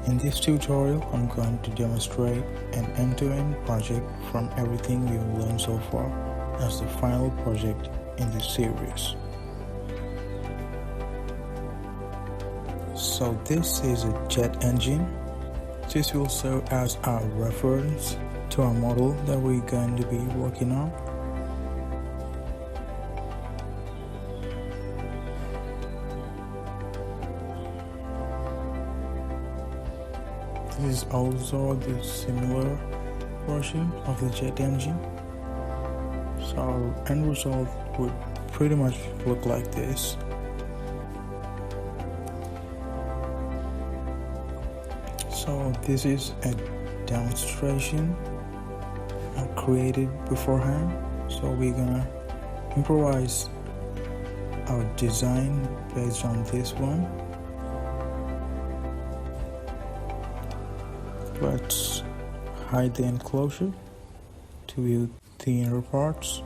In this tutorial, I'm going to demonstrate an end-to-end project from everything we've learned so far as the final project in this series. So this is a jet engine. This will serve as our reference to our model that we're going to be working on. This is also the similar version of the jet engine. So our end result would pretty much look like this. So this is a demonstration I created beforehand. So we're gonna improvise our design based on this one. Let's hide the enclosure to view the inner parts.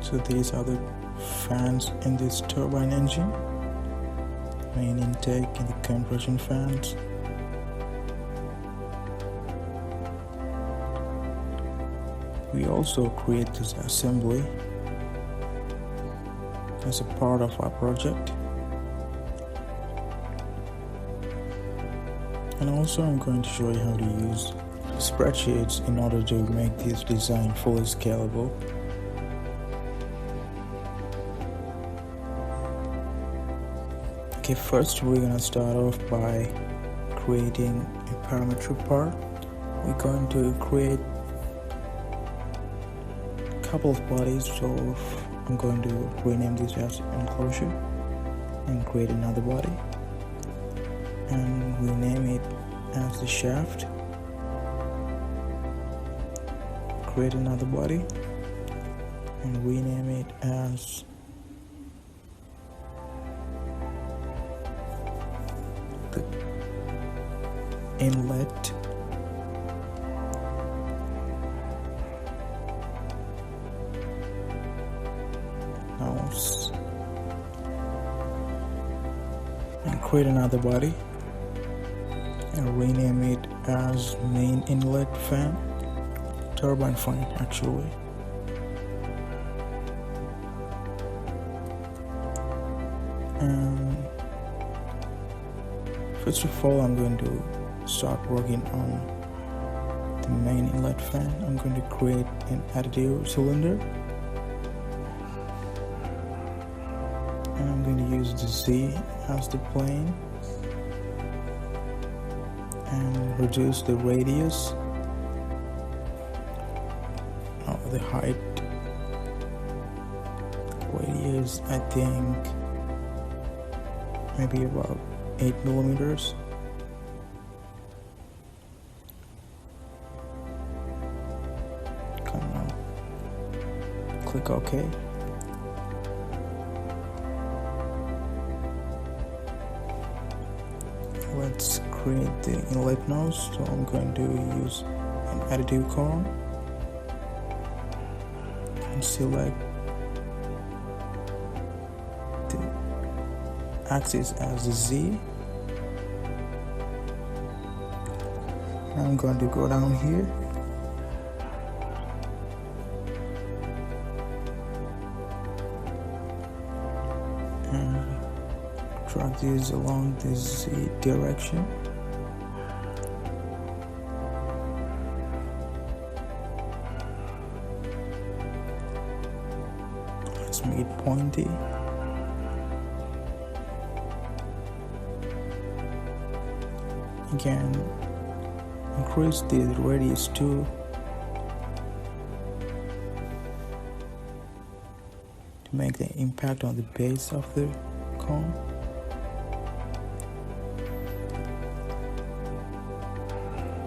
So these are the fans in this turbine engine, main intake and the compression fans. We also create this assembly as a part of our project. And also I'm going to show you how to use spreadsheets in order to make this design fully scalable. Okay, first we're going to start off by creating a parametric part. We're going to create a couple of bodies, so I'm going to rename this as enclosure and create another body. And we name it as the shaft. Create another body and rename it as the inlet. And create another body and rename it as main inlet fan, turbine fan actually. And first of all, I'm going to start working on the main inlet fan. I'm going to create an additive cylinder, and I'm going to use the Z as the plane and reduce the radius, the height. Radius, I think maybe about 8 millimeters. Click OK. Let's create the inlet nose, so I'm going to use an additive cone and select the axis as a Z. I'm going to go down here and drag this along the Z direction. Let's make it pointy. Again, increase the radius to make the impact on the base of the cone.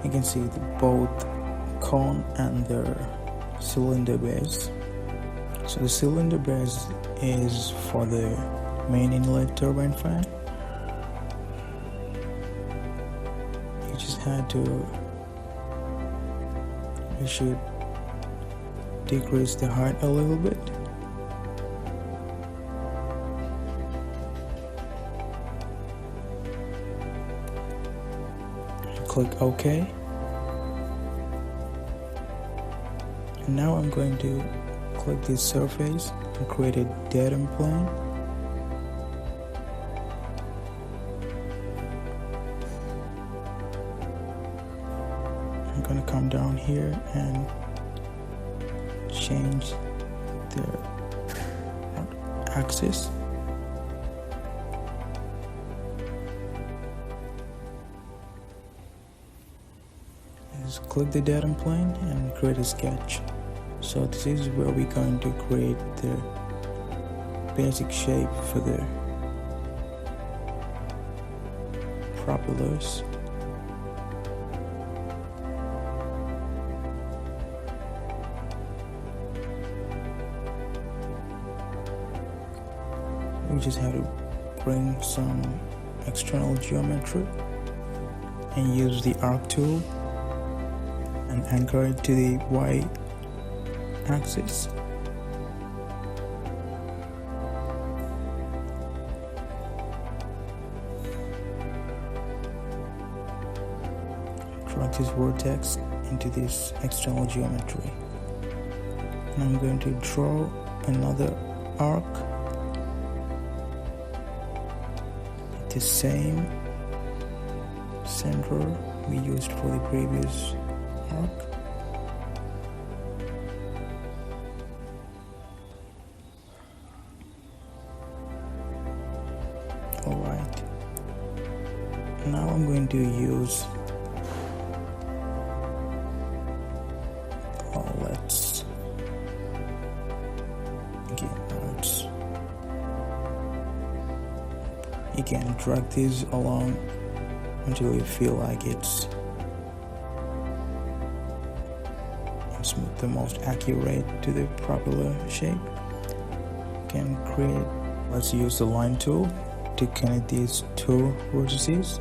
You can see both cone and the cylinder base. So the cylinder base is for the main inlet turbine fan. You just had to, you should decrease the height a little bit. click OK. And now I'm going to click this surface and create a datum plane. I'm going to come down here and change the axis. Just click the datum plane and create a sketch. So this is where we're going to create the basic shape for the propellers. We just have to bring some external geometry and use the arc tool and anchor it to the Y axis. Drag this vertex into this external geometry. And I'm going to draw another arc at the same center we used for the previous arc. Alright, now I'm going to use let's you can drag this along until you feel like it's the most accurate to the propeller shape. You can create, let's use the line tool to connect these two vertices.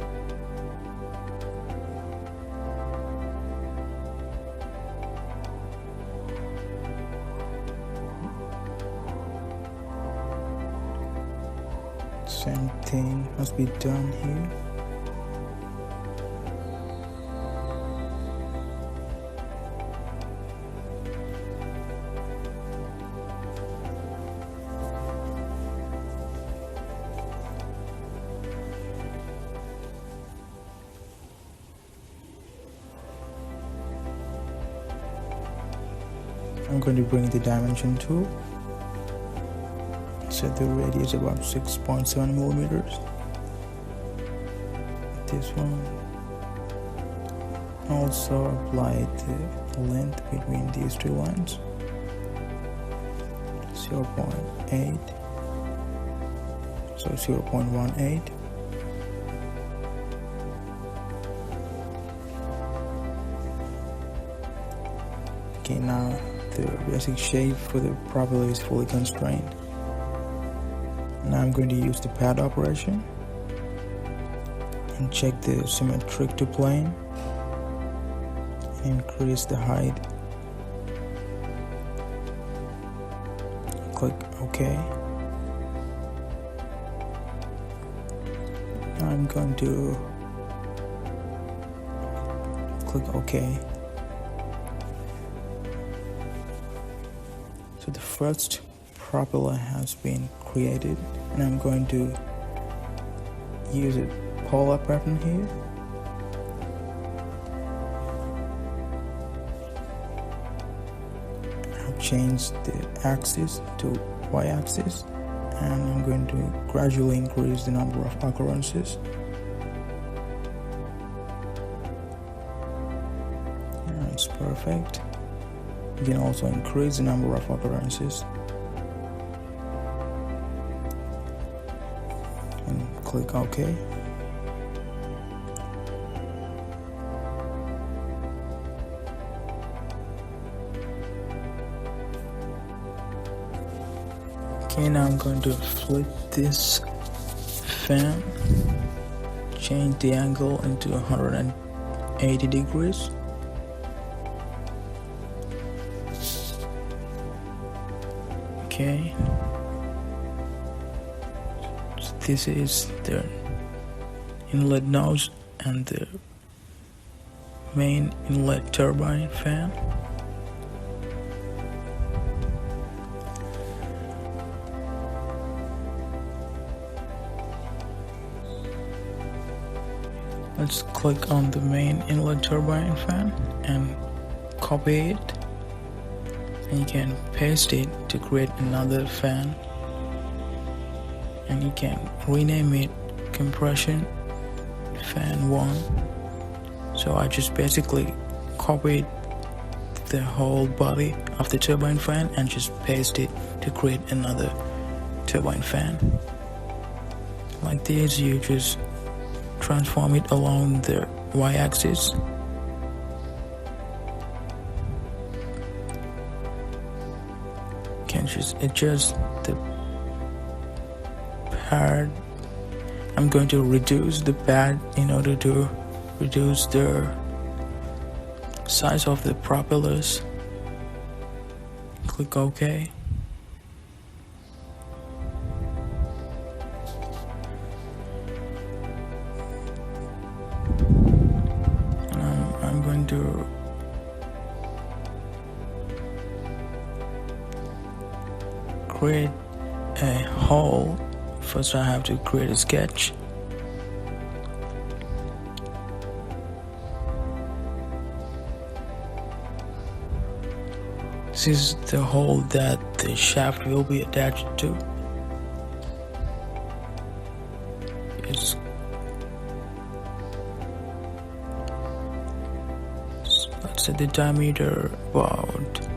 Same thing must be done here. I'm going to bring the dimension tool, set the radius about 6.7 millimeters. This one. Also apply the length between these two lines. 0.8. So 0.18. Okay, now the basic shape for the propeller is fully constrained. Now I'm going to use the pad operation and check the symmetric to plane. Increase the height. Click OK. Now I'm going to click OK. So the first propeller has been created, and I'm going to use a polar pattern here. I'll change the axis to Y axis, and I'm going to gradually increase the number of occurrences. That's perfect. You can also increase the number of occurrences and click OK. Okay, now I'm going to flip this fan, change the angle into 180 degrees. Okay, so this is the inlet nose and the main inlet turbine fan. Let's click on the main inlet turbine fan and copy it, and you can paste it to create another fan, and you can rename it compression fan 1. So I just basically copied the whole body of the turbine fan and just paste it to create another turbine fan. Like this, you just transform it along the y-axis. You can just adjust the pad. I'm going to reduce the pad in order to reduce the size of the propellers. Click OK. I'm going to create a hole. First I have to create a sketch. This is the hole that the shaft will be attached to. Let's set the diameter about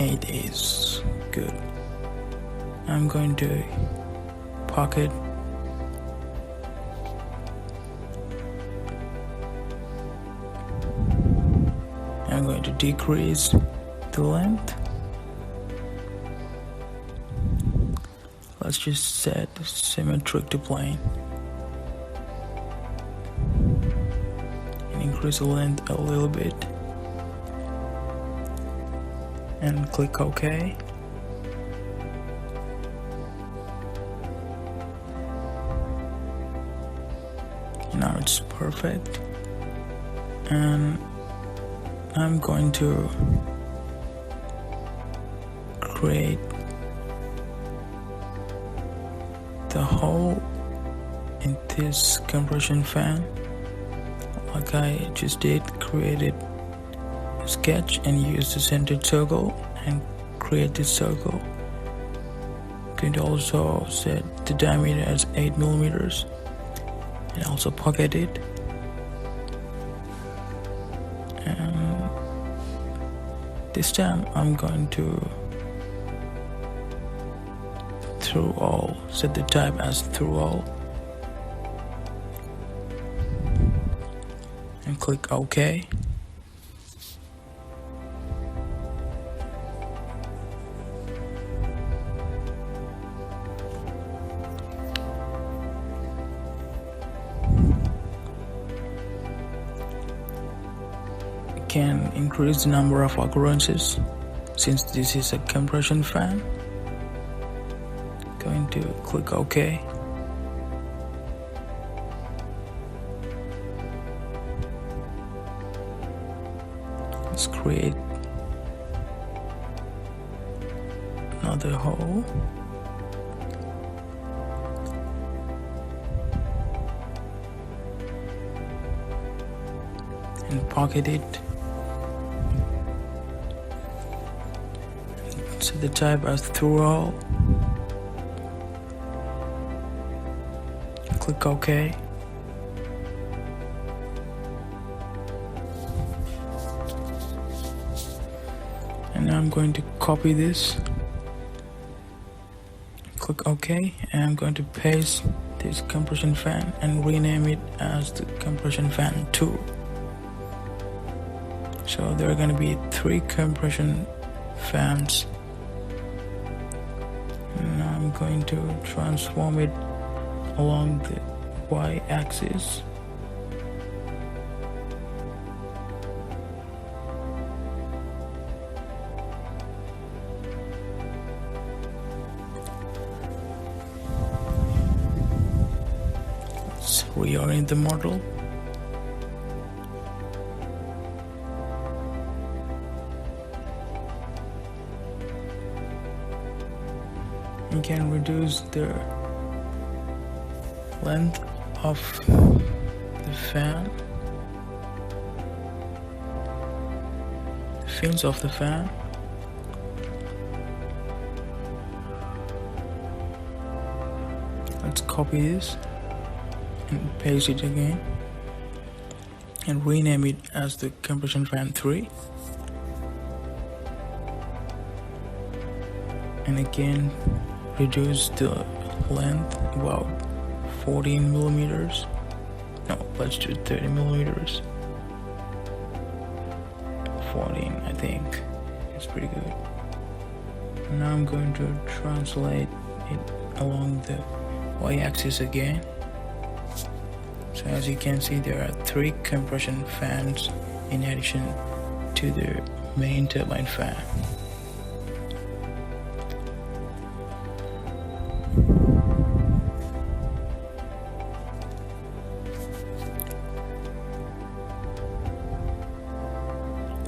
8 is good. I'm going to pocket. I'm going to decrease the length. Let's just set symmetric to plane and increase the length a little bit and click OK. Now it's perfect, and I'm going to create the hole in this compression fan like I just did. Created a sketch and use the center circle and create this circle. You can also set the diameter as 8 millimeters and also pocket it. And this time I'm going to through all, set the type as through all and click OK. Can increase the number of occurrences since this is a compression fan. Going to click OK. Let's create another hole. And pocket it. Set the type as through all. Click OK. And now I'm going to copy this. Click OK, and I'm going to paste this compression fan and rename it as the compression fan 2. So there are going to be 3 compression fans. And I'm going to transform it along the y-axis. reorient the model. You can reduce the length of the fan, the fins of the fan. Let's copy this and paste it again and rename it as the compression fan 3, and again reduce the length about 14 millimeters. No, let's do 30 millimeters. 14, I think it's pretty good. Now I'm going to translate it along the y-axis again. So as you can see, there are 3 compression fans in addition to the main turbine fan.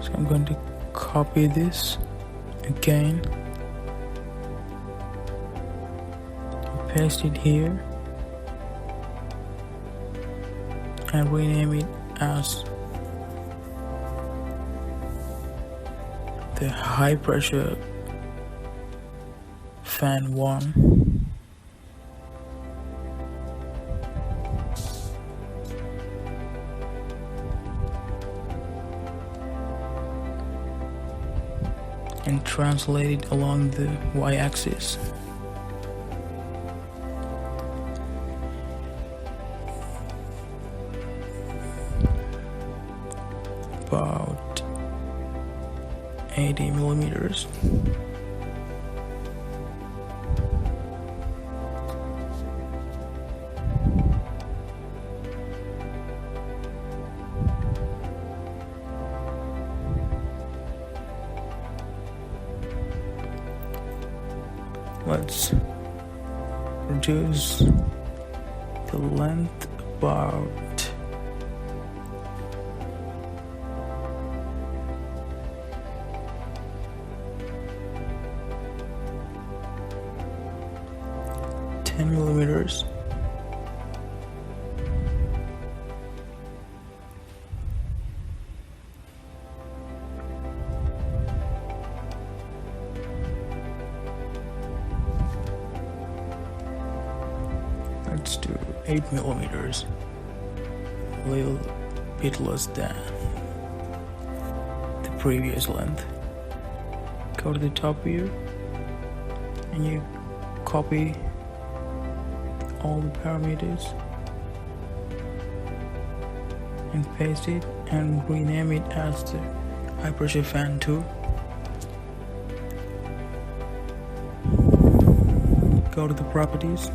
So I'm going to copy this again, paste it here, and rename it as the high pressure fan 1. And translate it along the y-axis. About 80 millimeters. Let's reduce the length about 10 millimeters. Let's do 8 millimeters, a little bit less than the previous length. Go to the top view and you copy all the parameters and paste it and rename it as the high pressure fan 2. Go to the properties,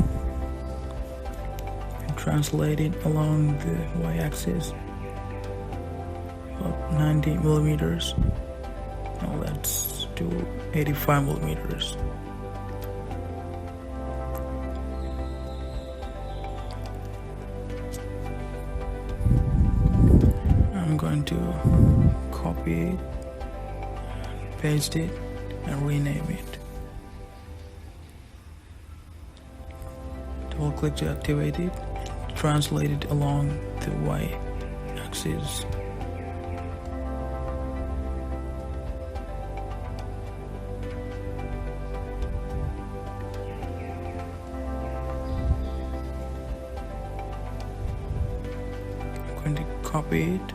translate it along the y-axis, about 90 millimeters. Now let's do 85 millimeters. I'm going to copy it, paste it, and rename it. Double click to activate it. Translate it along the y-axis. I'm going to copy it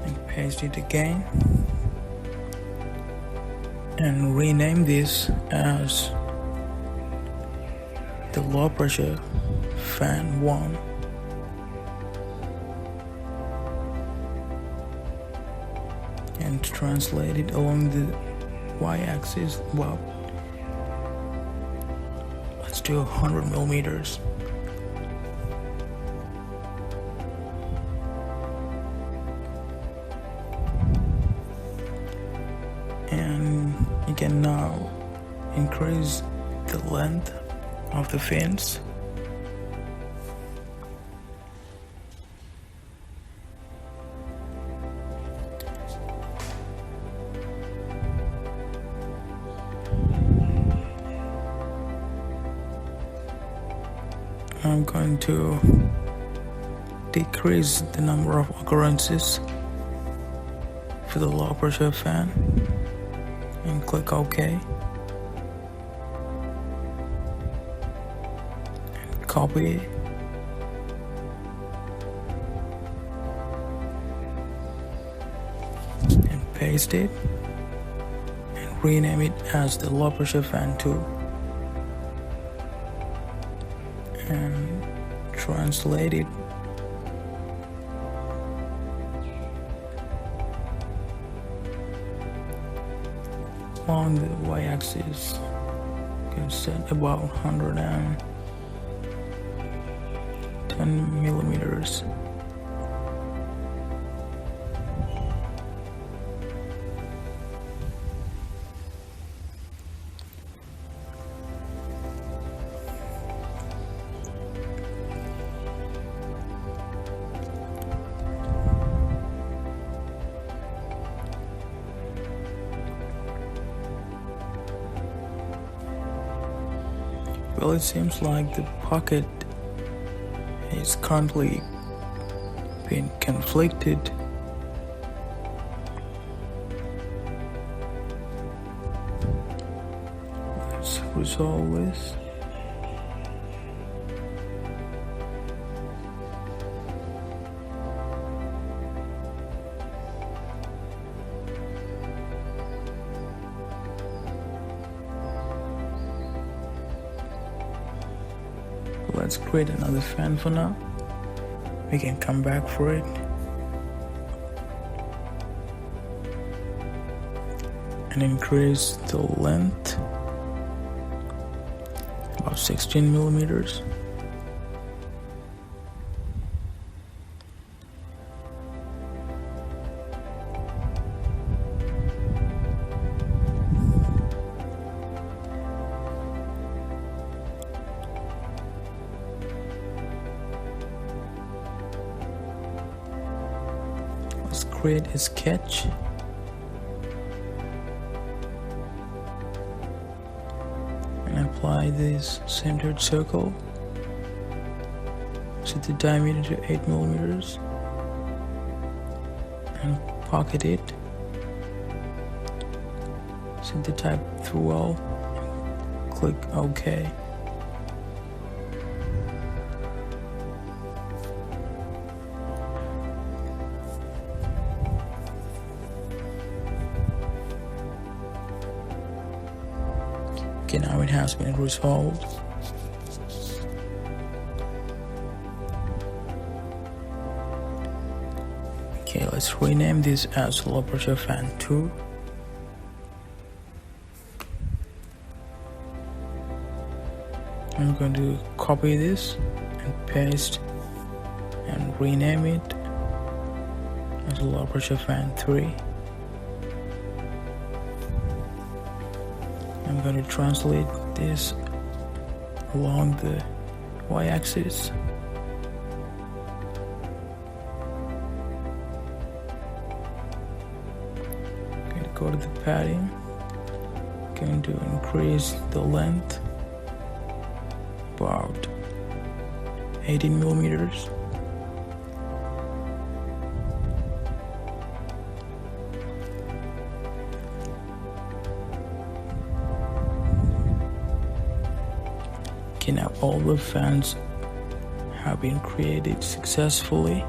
and paste it again and rename this as the low pressure fan 1. And translate it along the y-axis. Well, let's do 100 millimeters. And you can now increase the length of the fins I'm going to decrease the number of occurrences for the low pressure fan and click OK. And copy it. And paste it. And rename it as the low pressure fan 2. And translate it along the y-axis. You can set about 110 millimeters. Well, it seems like the pocket is currently being conflicted. Let's resolve this. Let's create another fan for now. We can come back for it. And increase the length about 16 millimeters. Let's create a sketch. And apply this centered circle. Set the diameter to 8 millimeters. And pocket it. Set the type through all. Click OK. Okay, now it has been resolved. Okay, let's rename this as low pressure fan 2. I'm going to copy this and paste and rename it as low pressure fan 3. I'm going to translate this along the y-axis. Going to go to the padding. Going to increase the length about 18 millimeters. Okay, now all the fans have been created successfully.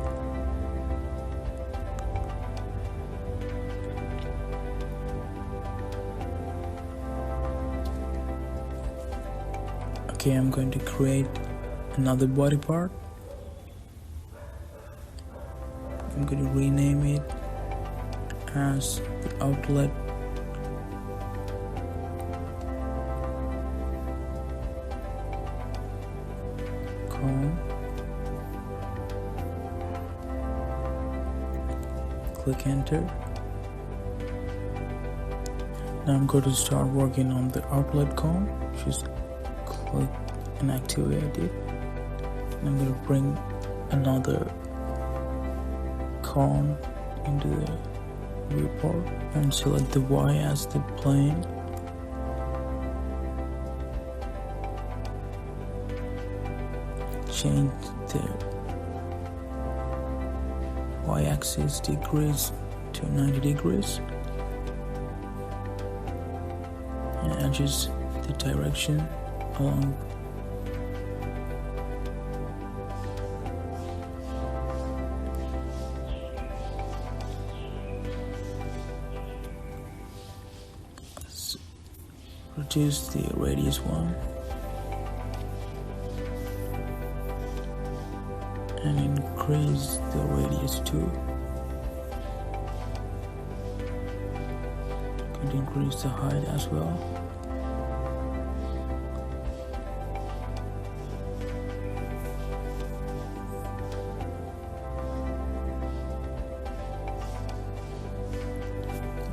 Okay, I'm going to create another body part. I'm going to rename it as the outlet cone. Click enter. Now I'm going to start working on the outlet cone. Just click and activate it. And I'm going to bring another cone into the viewport and select the Y as the plane. change the y-axis degrees to 90 degrees and adjust the direction along reduce the radius 1 and increase the radius 2. Could increase the height as well.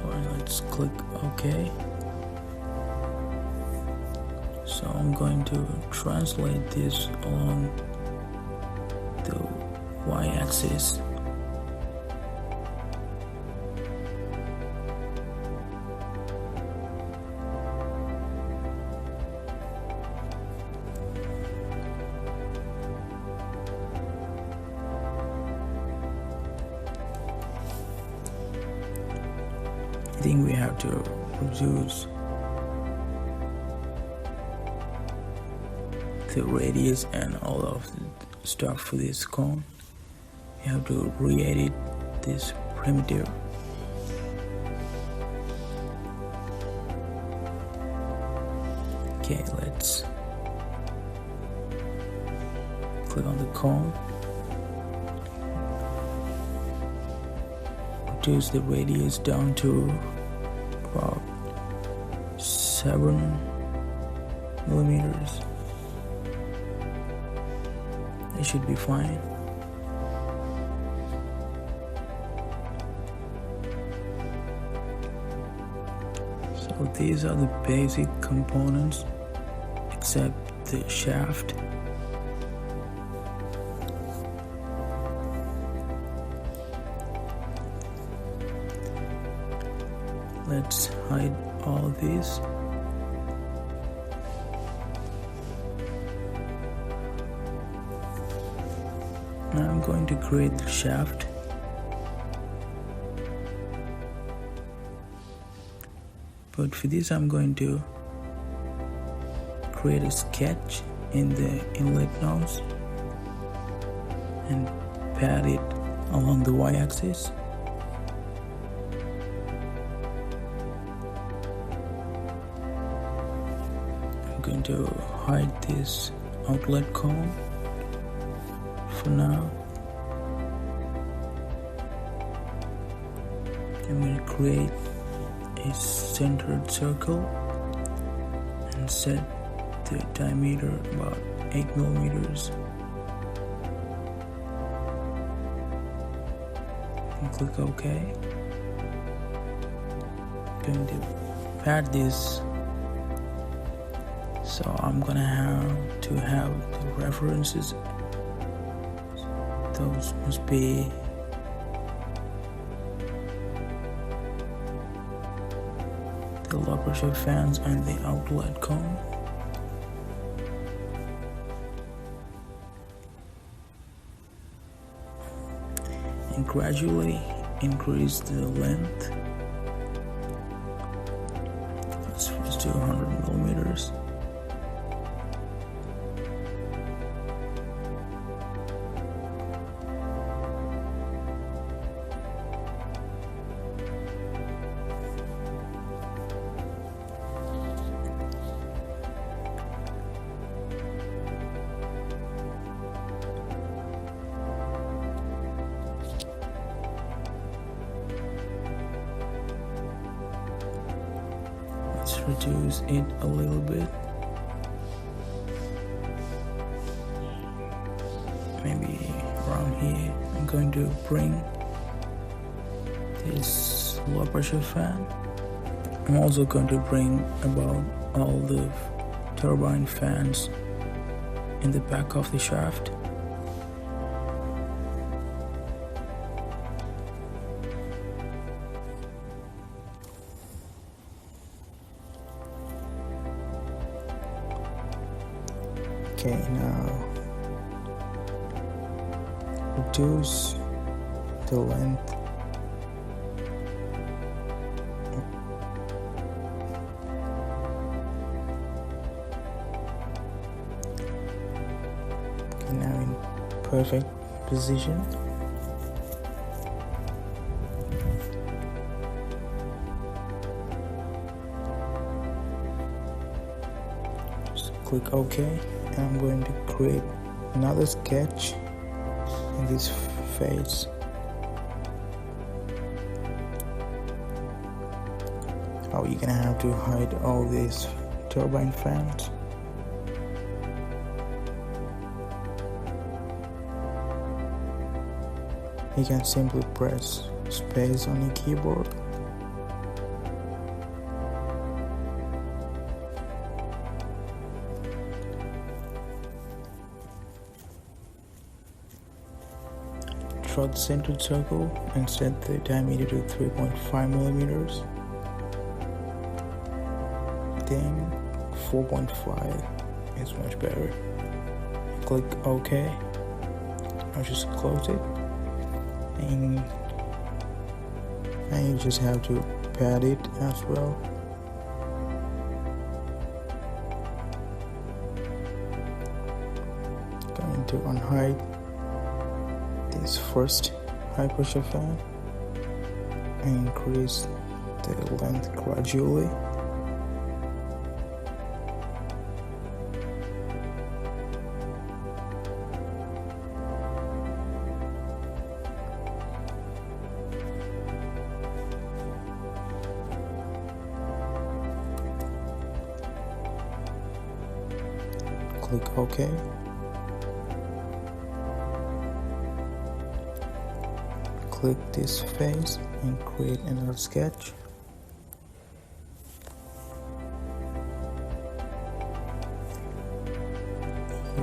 Alright, let's click OK. So I'm going to translate this along the y-axis. I think we have to reduce the radius and all of the stuff for this cone. You have to re-edit this primitive. Okay, let's click on the cone, reduce the radius down to about 7 millimeters. It should be fine. So these are the basic components except the shaft. Let's hide all these. Now I'm going to create the shaft. But for this I'm going to create a sketch in the inlet nose and pad it along the y-axis. I'm going to hide this outlet cone for now. I'm going to create a centered circle and set the diameter about 8 millimeters. And click OK. I'm going to pad this, so I'm gonna have to have the references. Those must be the low pressure fans and the outlet cone. And gradually increase the length. Let's first do 100 millimeters. Let's reduce it a little bit. Maybe around here. I'm going to bring this low pressure fan. I'm also going to bring about all the turbine fans in the back of the shaft. Okay, now reduce the length. Okay, now in perfect position. Just click OK, and I'm going to create another sketch in this phase. Oh, you're gonna have to hide all these turbine fans. You can simply press space on your keyboard. Draw the centered circle and set the diameter to 3.5 millimeters. Then 4.5 is much better. Click OK. I'll just close it. And you just have to pad it as well. Going to unhide this first high pressure fan and increase the length gradually. Click OK. Click this face and create another sketch.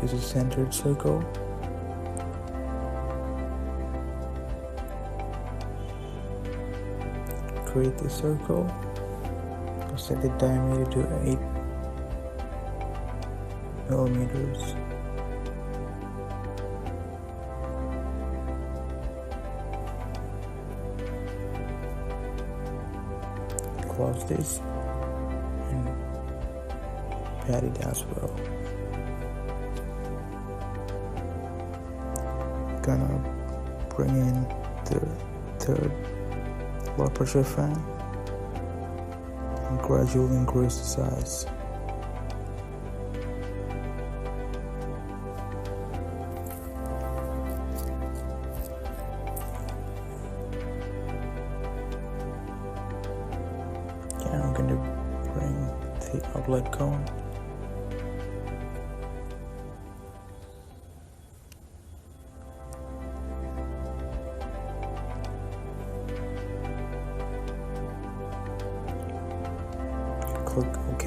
Use a centered circle. Create the circle. Set the diameter to 8 millimeters. Close this and pad it as well. Gonna bring in the third low pressure fan and gradually increase the size. I'm going to bring the outlet cone. Click OK.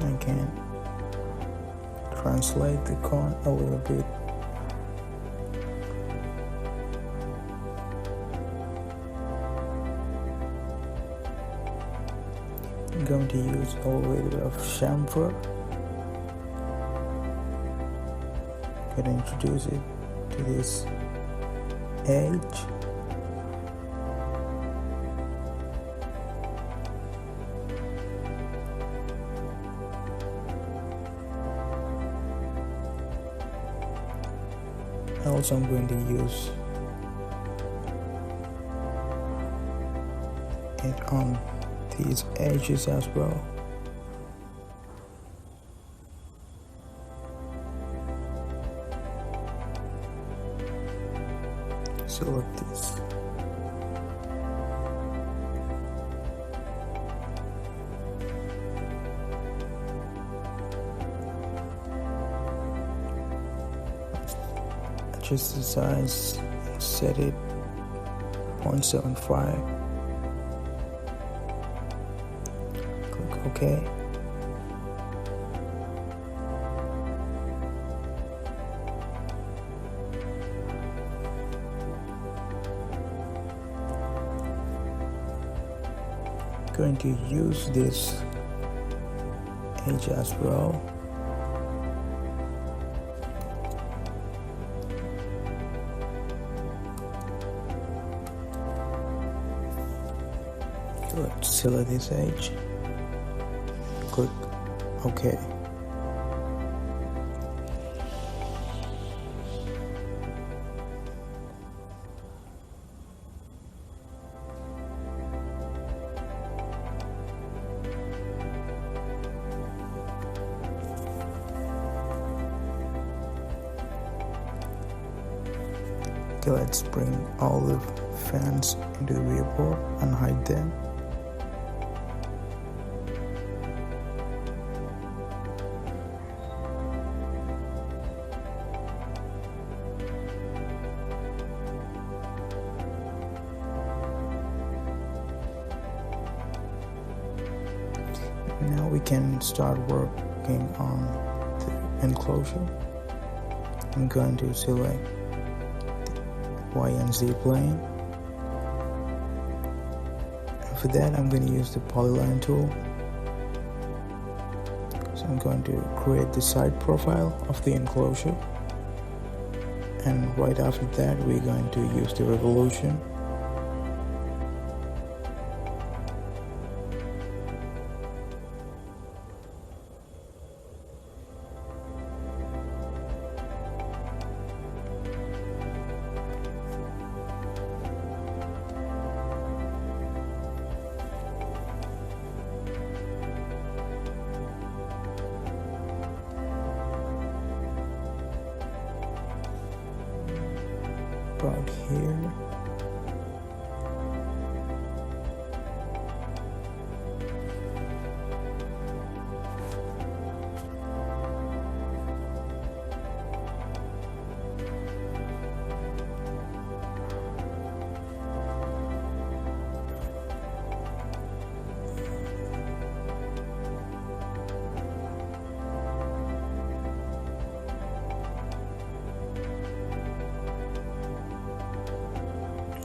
I can translate the cone a little bit. I'm going to use a little bit of chamfer. I'm going to introduce it to this edge. Also, I'm going to use it on these edges as well. Select this. Adjust the size, set it 0.75. Click OK. going to use this edge as well. Let's select this edge, click OK. Okay, let's bring all the fans into the viewport and hide them. Now we can start working on the enclosure. I'm going to select the Y and Z plane. And for that, I'm going to use the polyline tool. So I'm going to create the side profile of the enclosure. And right after that, we're going to use the revolution. About here.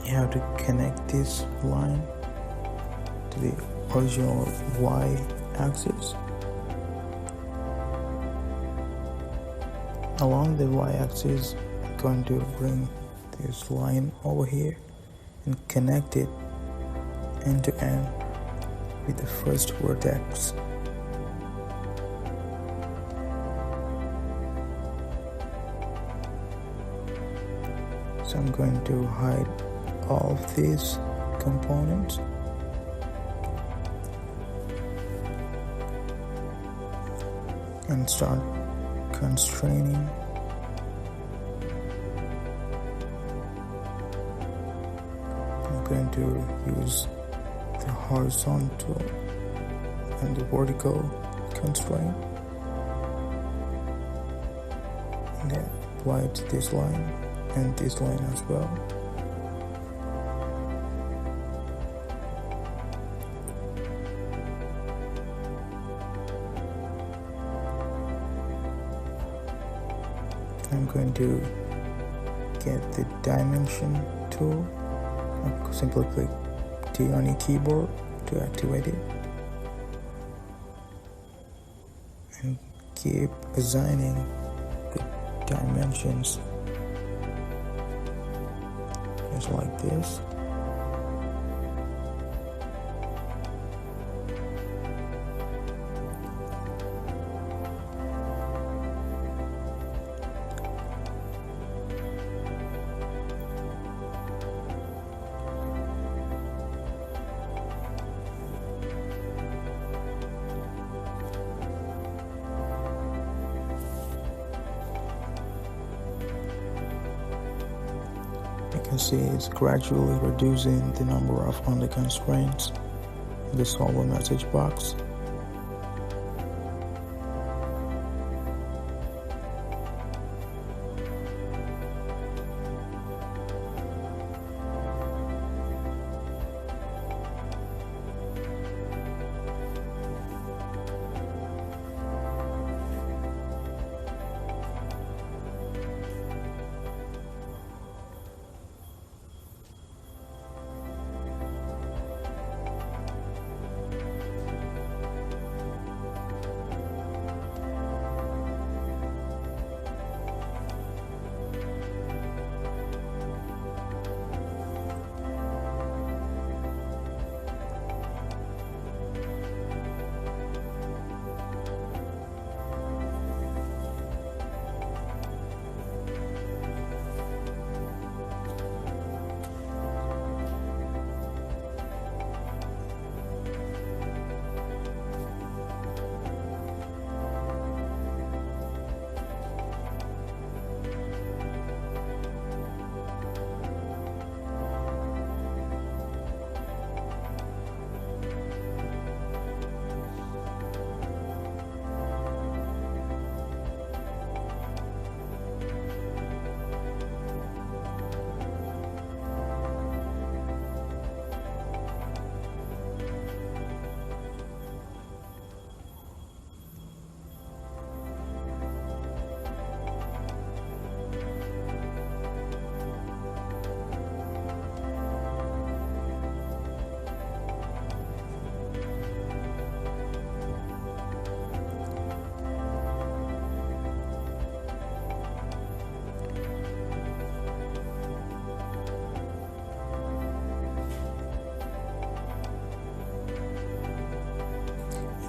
You have to connect this line to the original Y axis. Along the Y axis, I'm going to bring this line over here and connect it end to end with the first vertex. So I'm going to hide all of these components. And start constraining. I'm going to use the horizontal and the vertical constraint and then apply it to this line and this line as well. I'm going to get the dimension tool. I'll simply click T on your keyboard to activate it and keep assigning the dimensions just like this. You can see it's gradually reducing the number of under constraints in the solver message box.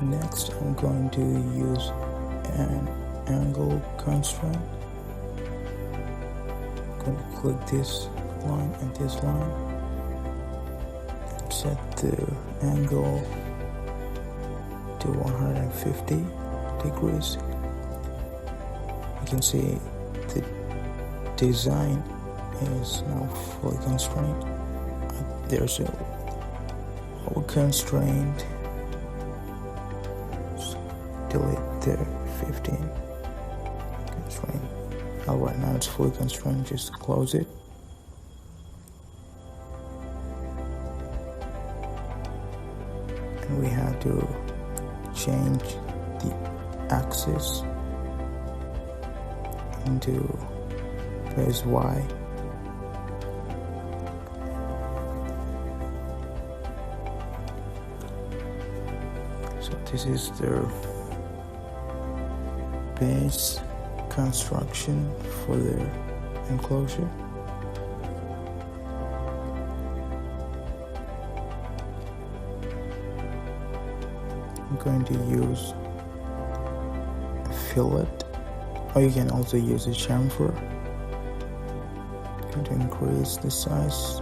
Next, I'm going to use an angle constraint. I'm going to click this line and this line and set the angle to 150 degrees. You can see the design is now fully constrained. There's a whole constraint. So delete the 15 constraint. Alright, now it's fully constrained. Just close it. And we have to change the axis into phase Y. So this is the base construction for the enclosure. I'm going to use a fillet, or you can also use a chamfer. I'm going to increase the size,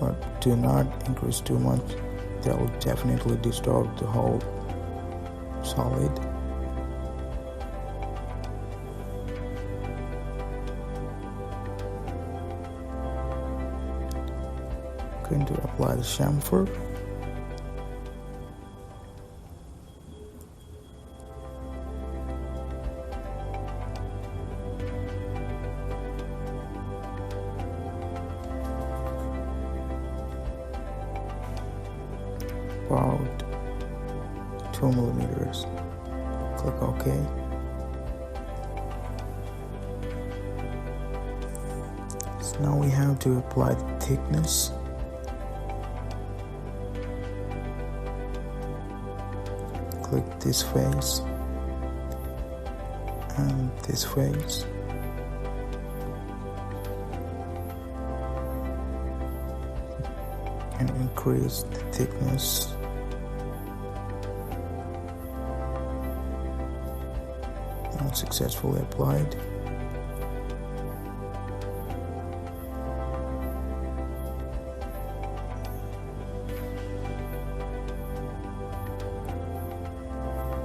but do not increase too much. That will definitely distort the whole solid. I'm going to apply the chamfer. About 2 millimeters. Click OK. So now we have to apply the thickness. Click this face and this face. And increase the thickness. Now it's successfully applied.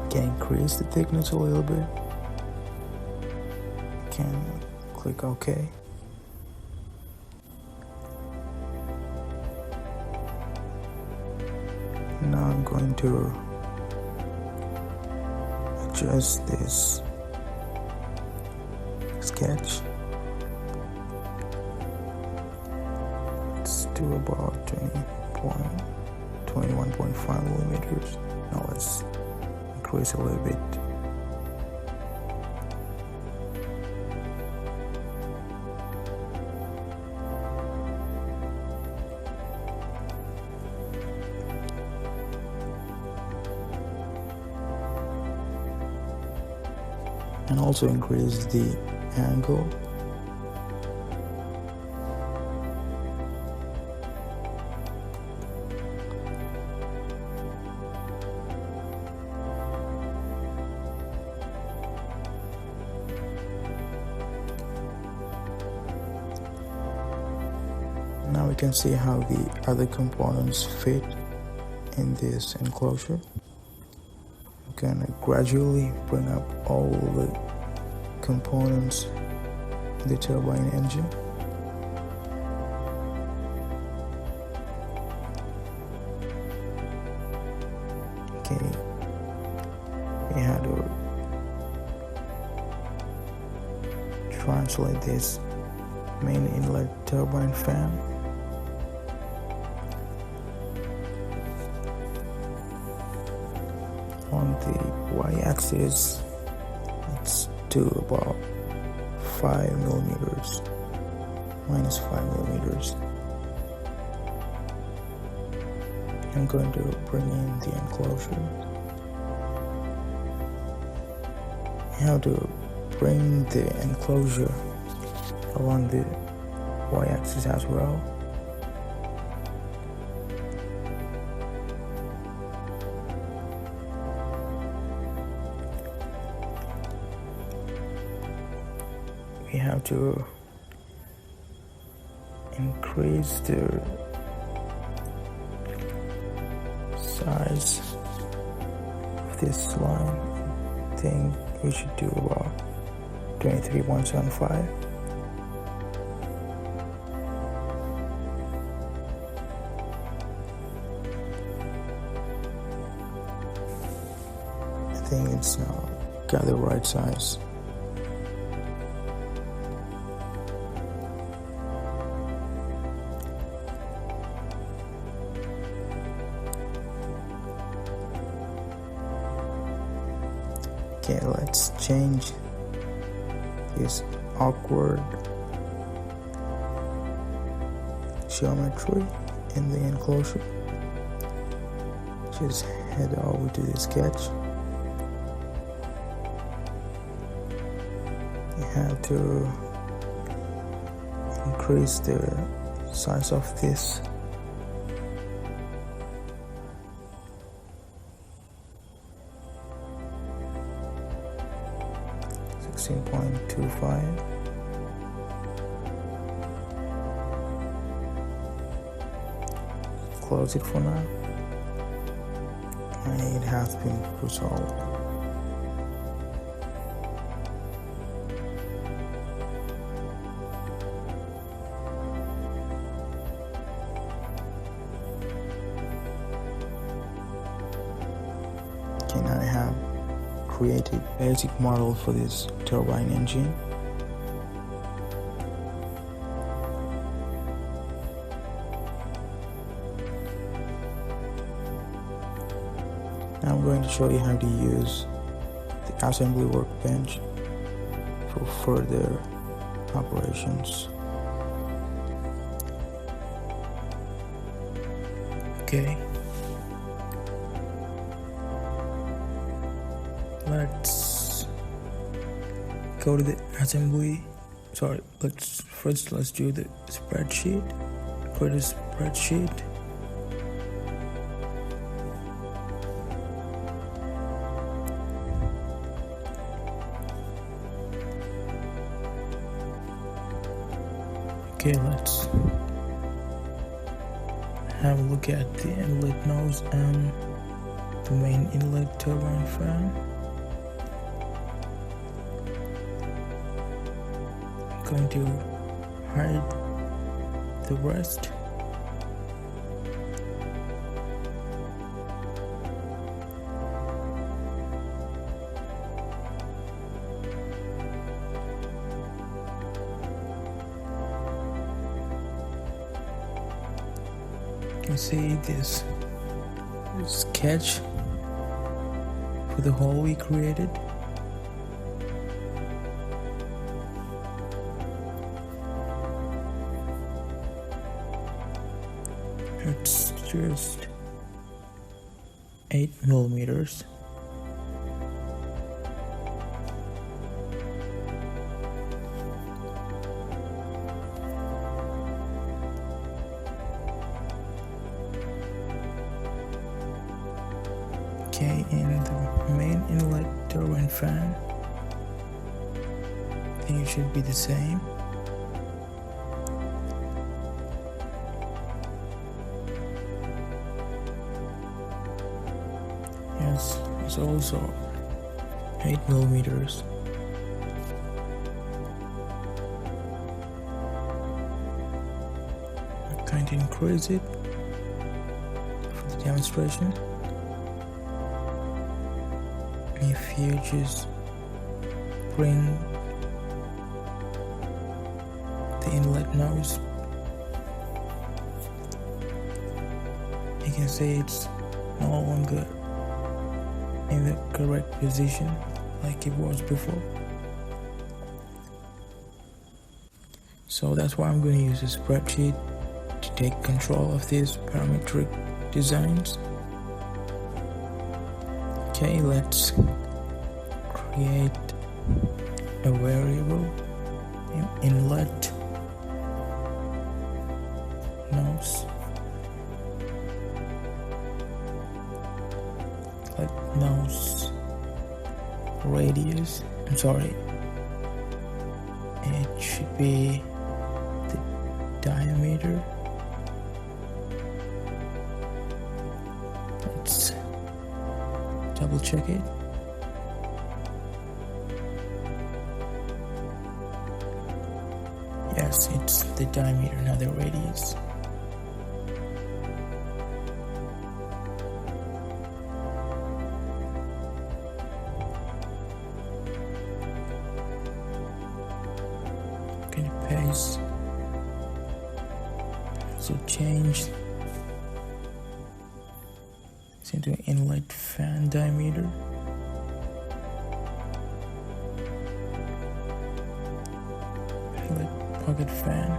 Can increase the thickness a little bit. Can click OK. Now I'm going to adjust this sketch. Let's do about 21.5 millimeters. Now let's increase a little bit. And also increase the angle. Now we can see how the other components fit in this enclosure. I'm gonna gradually bring up all the components in the turbine engine. Okay, we have to translate this main inlet turbine fan. On the y-axis, let's do about 5 millimeters, minus 5 millimeters. I'm going to bring in the enclosure. You have to bring the enclosure along the y-axis as well. we have to increase the size of this line. I think we should do about 23.75. I think it's now got the right size. Okay, let's change this awkward geometry in the enclosure. Just head over to the sketch. You have to increase the size of this. .25. Close it for now, and it has been resolved. Okay, now I have created basic model for this turbine engine. Now I'm going to show you how to use the assembly workbench for further operations. Okay. Let's go to the assembly. Let's do the spreadsheet. Create a spreadsheet. Okay, let's have a look at the inlet nose and the main inlet turbine fan. Going to hide the rest. You can see this sketch for the hole we created. It's just 8 millimeters. Okay, and the main inlet turbine fan, I think it should be the same. Yes, it's also 8 millimeters. I'm going to increase it for the demonstration. If you just bring the inlet nose, you can see it's no longer in the correct position like it was before. So that's why I'm going to use a spreadsheet to take control of these parametric designs. Okay, let's create a variable inlet nose, like nose radius, it should be the diameter. Let's double check it. Yes, it's the diameter, not the radius. Can you paste? So change this into inlet fan diameter. Inlet pocket fan.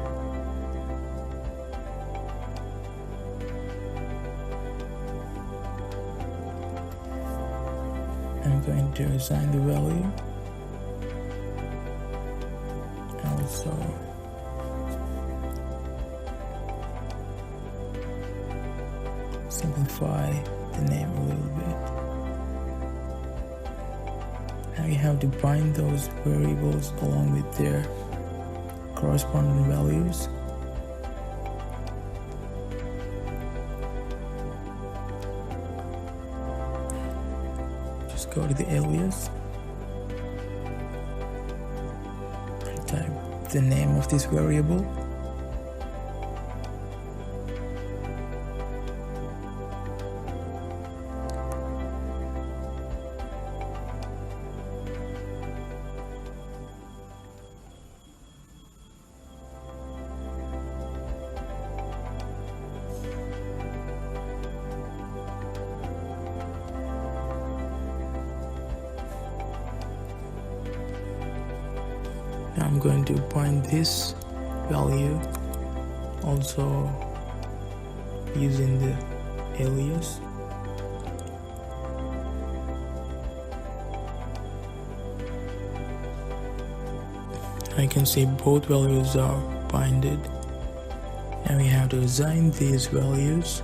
I'm going to assign the value. Also simplify the name a little bit. Now you have to bind those variables along with their corresponding values. Just go to the alias and type the name of this variable. Now I'm going to bind this value also using the alias. I can see both values are binded. Now we have to assign these values.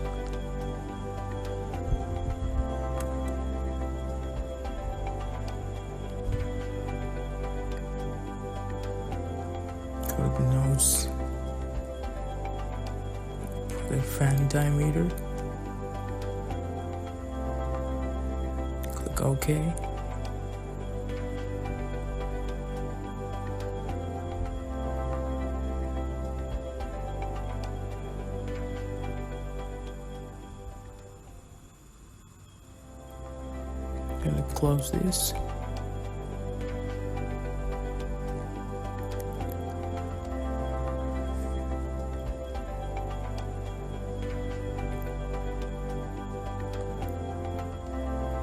Go to the nodes, put the fan diameter, click OK. I'm gonna close this.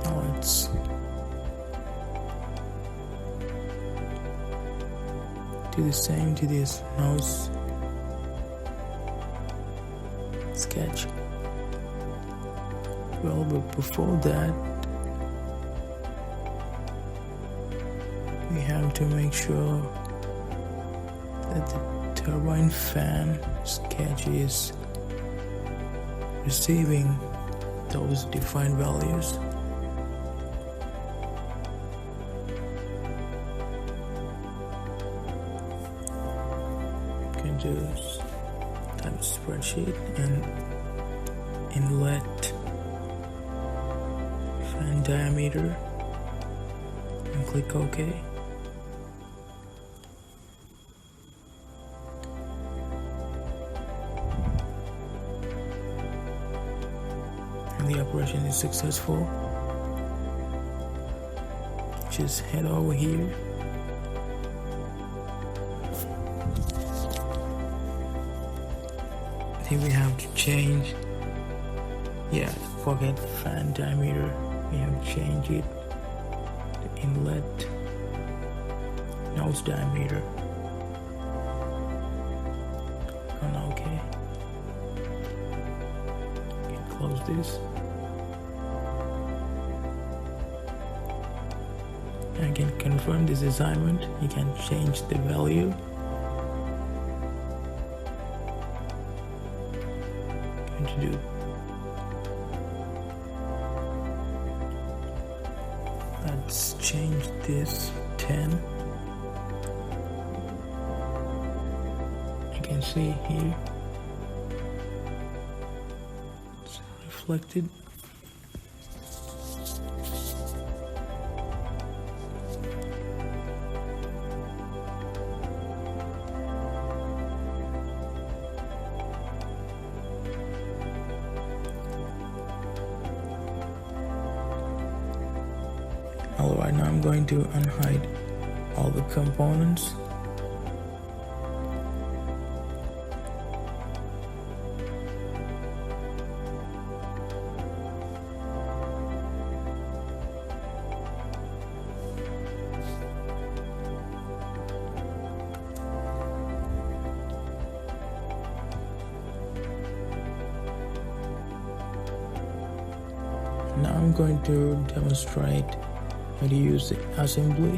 Now let's do the same to this nose sketch. Well, but before that, we have to make sure that the turbine fan sketch is receiving those defined values. You can just type spreadsheet and inlet fan diameter and click OK. And the operation is successful. Just head over here. Then we have to change, pocket fan diameter. We have to change it to inlet nose diameter. On OK. You can close this. And I can confirm this assignment. You can change the value. Going to do. Let's change this 10. see here. It's reflected. Alright, now I'm going to unhide all the components. Now I'm going to demonstrate how to use the assembly,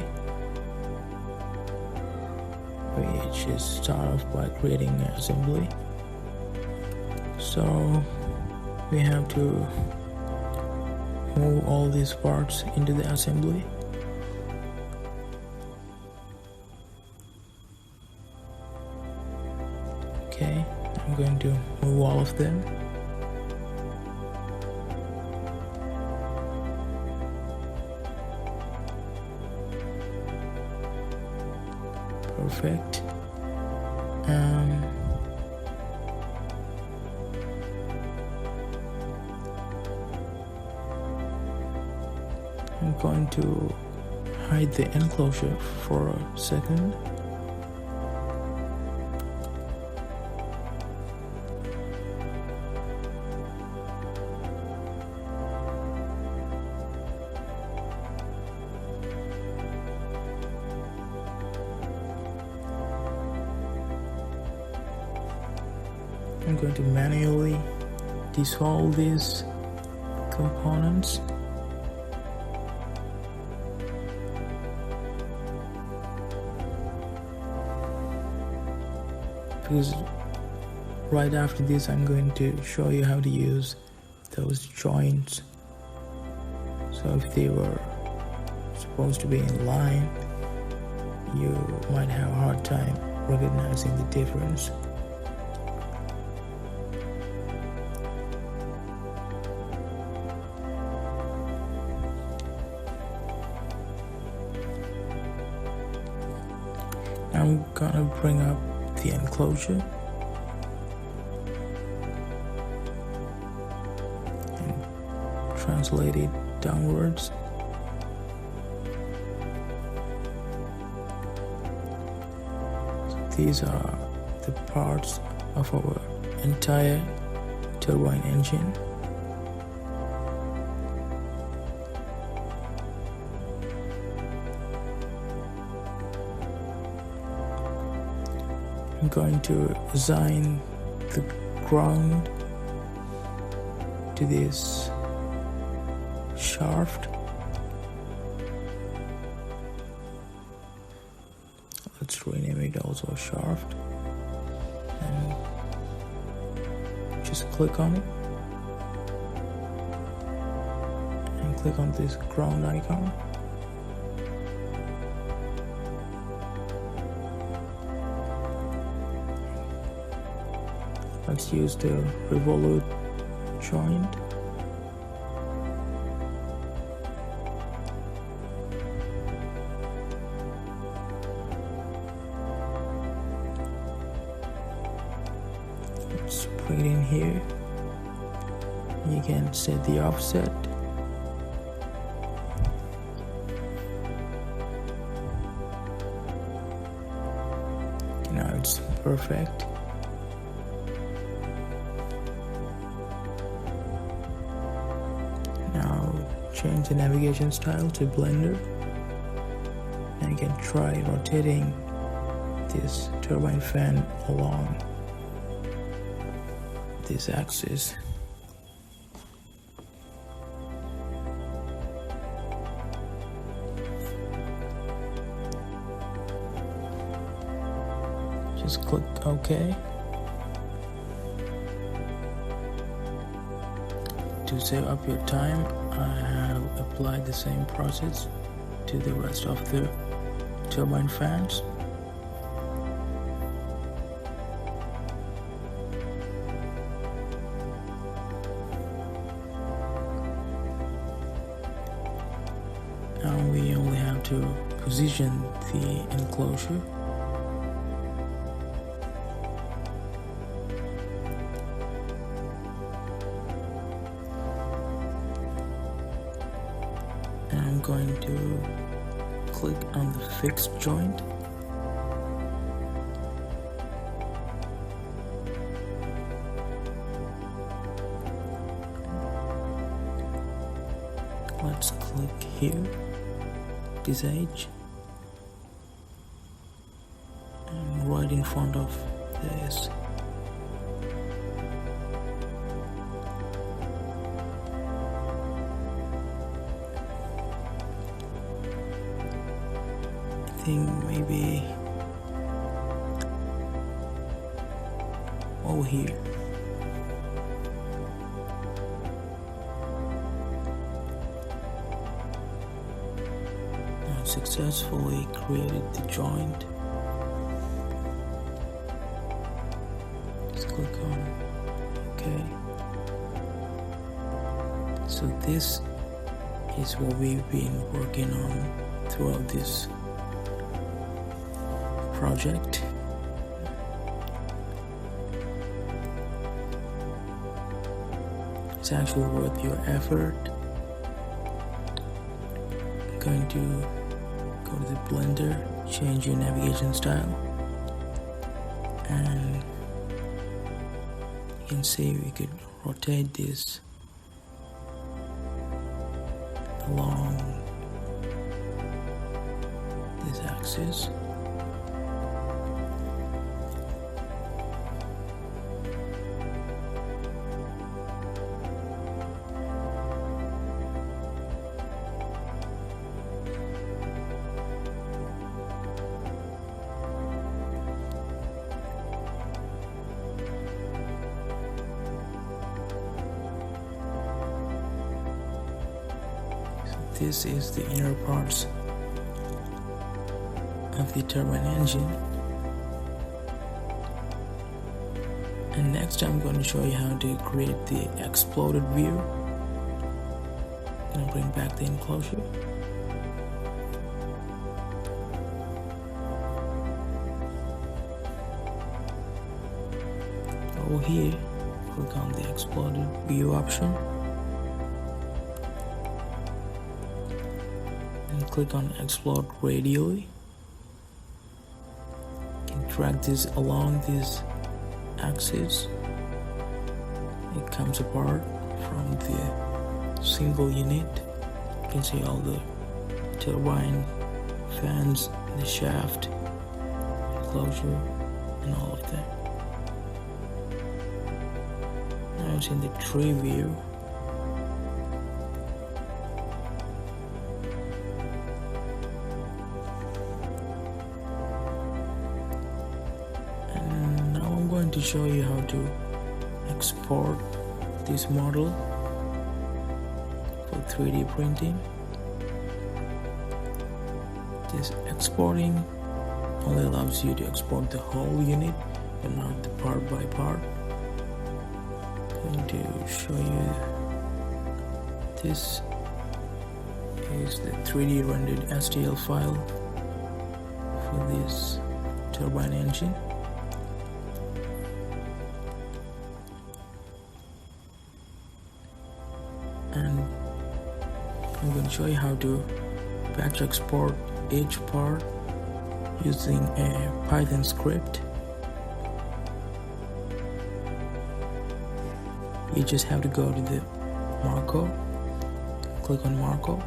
which is start off by creating an assembly. So we have to move all these parts into the assembly. Okay, I'm going to move all of them. Perfect. I'm going to hide the enclosure for a second. I'm going to manually dissolve these components. Because right after this I'm going to show you how to use those joints. So if they were supposed to be in line, you might have a hard time recognizing the difference. I'm gonna bring up the enclosure and translate it downwards. So these are the parts of our entire turbine engine. I'm going to assign the ground to this shaft. Let's rename it also shaft, and just click on it and click on this ground icon. Let's use the revolute joint. Let's bring it in here. You can set the offset. Now it's perfect. Now change the navigation style to Blender, and you can try rotating this turbine fan along this axis. Just click OK. To save up your time, I have applied the same process to the rest of the turbine fans. Now we only have to position the enclosure. And I'm going to click on the fixed joint. Let's click here, this edge, and right in front of this. I think maybe over here. Successfully created the joint. Just click on OK. So this is what we've been working on throughout this project. It's actually worth your effort. I'm going to go to the blender, change your navigation style, and you can see we could rotate this along this axis. This is the inner parts of the turbine engine. And next I'm going to show you how to create the exploded view. I'm going to bring back the enclosure. Over here, click on the exploded view option. Click on explode radially. You can drag this along this axis. It comes apart from the single unit. You can see all the turbine, fans, the shaft, enclosure, and all of that. Now it's in the tree view. To show you how to export this model for 3D printing. This exporting only allows you to export the whole unit but not the part by part. I'm going to show you, this is the 3D rendered STL file for this turbine engine. And I'm going to show you how to batch export each part using a Python script. You just have to go to the Marco, click on Marco,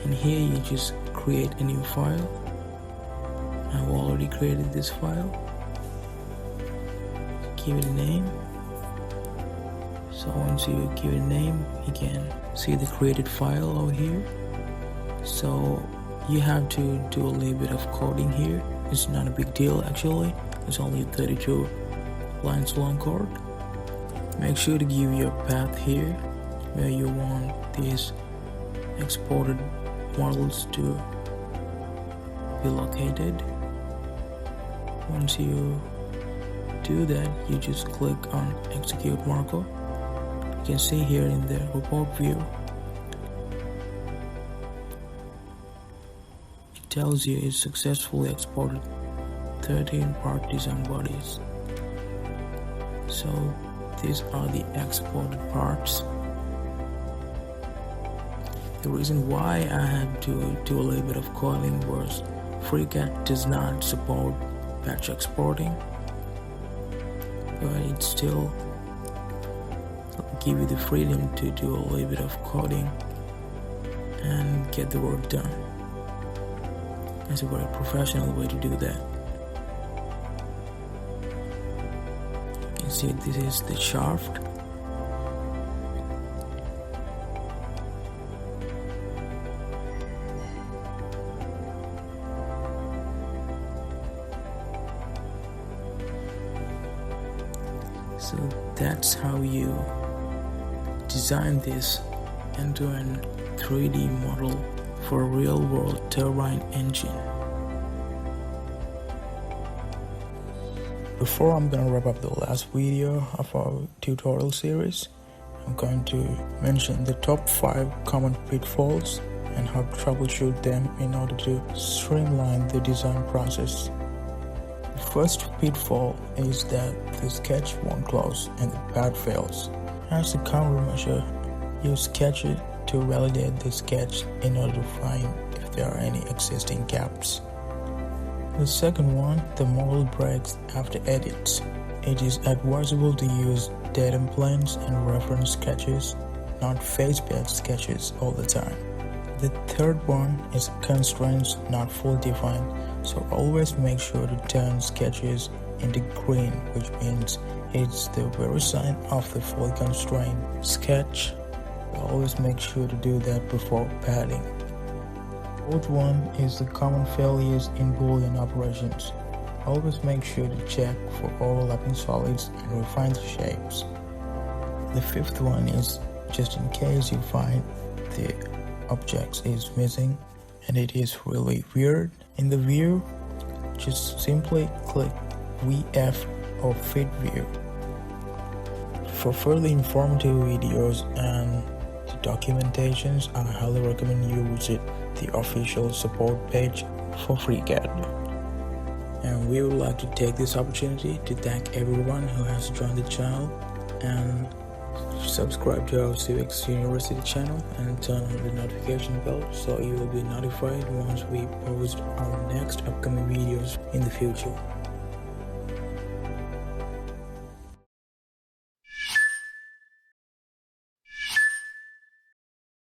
and here you just create a new file. I've already created this file. Give it a name. So once you give it a name, you can see the created file over here. So you have to do a little bit of coding here. It's not a big deal actually. It's only 32 lines long code. Make sure to give your path here where you want these exported models to be located. Once you do that, you just click on execute Marco. You can see here in the report view tells you it successfully exported 13 part design bodies. So these are the exported parts. The reason why I had to do a little bit of coding was FreeCAD does not support batch exporting, but it still give you the freedom to do a little bit of coding and get the work done. It's a very professional way to do that. You can see this is the shaft. So that's how you design this end-to-end 3D model for a real-world turbine engine. Before I'm gonna wrap up the last video of our tutorial series, I'm going to mention the top 5 common pitfalls and how to troubleshoot them in order to streamline the design process. The first pitfall is that the sketch won't close and the pad fails. As a countermeasure, use sketch it to validate the sketch in order to find if there are any existing gaps. The second one, the model breaks after edits. It is advisable to use datum planes and reference sketches, not face-based sketches all the time. The third one is constraints not fully defined, so always make sure to turn sketches into green, which means it's the very sign of the fully constrained sketch. Always make sure to do that before padding. Fourth one is the common failures in Boolean operations. Always make sure to check for overlapping solids and refine the shapes. The fifth one is just in case you find the object is missing and it is really weird. In the view, just simply click VF or Fit View. For further informative videos and documentations, I highly recommend you visit the official support page for FreeCAD. And we would like to take this opportunity to thank everyone who has joined the channel and subscribe to our XIVIX University channel and turn on the notification bell so you will be notified once we post our next upcoming videos in the future.